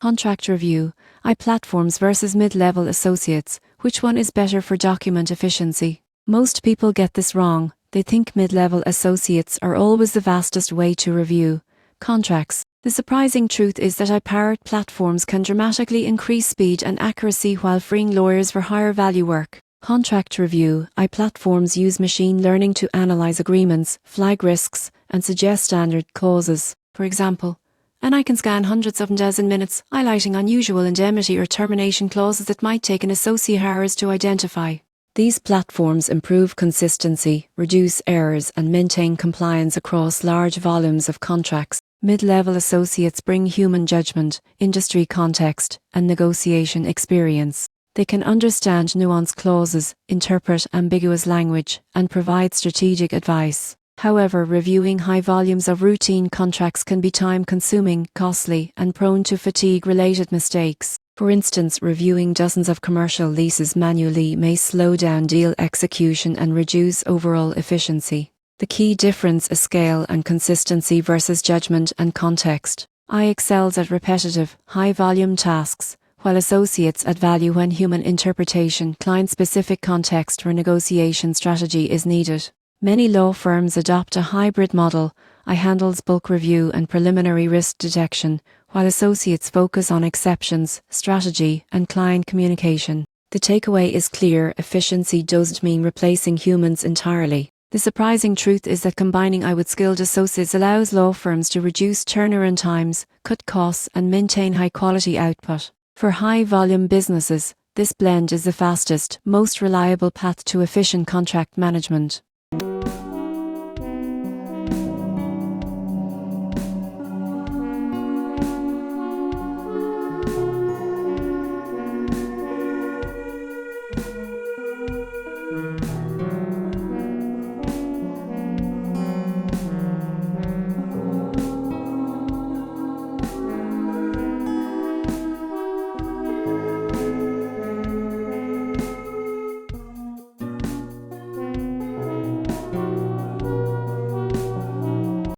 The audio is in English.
Contract review, iPlatforms versus mid-level associates, which one is better for document efficiency? Most people get this wrong. They think mid-level associates are always the fastest way to review contracts. The surprising truth is that iPlatforms can dramatically increase speed and accuracy while freeing lawyers for higher value work. Contract review, iPlatforms use machine learning to analyze agreements, flag risks, and suggest standard clauses. For example, and I can scan hundreds of them in minutes, highlighting unusual indemnity or termination clauses that might take an associate hours to identify. These platforms improve consistency, reduce errors, and maintain compliance across large volumes of contracts. Mid-level associates bring human judgment, industry context, and negotiation experience. They can understand nuanced clauses, interpret ambiguous language, and provide strategic advice. However, reviewing high volumes of routine contracts can be time-consuming, costly, and prone to fatigue-related mistakes. For instance, reviewing dozens of commercial leases manually may slow down deal execution and reduce overall efficiency. The key difference is scale and consistency versus judgment and context. I excels at repetitive, high-volume tasks, while associates add value when human interpretation, client-specific context, or negotiation strategy is needed. Many law firms adopt a hybrid model. I handles bulk review and preliminary risk detection, while associates focus on exceptions, strategy, and client communication. The takeaway is clear: efficiency doesn't mean replacing humans entirely. The surprising truth is that combining I with skilled associates allows law firms to reduce turnaround times, cut costs, and maintain high-quality output. For high-volume businesses, this blend is the fastest, most reliable path to efficient contract management.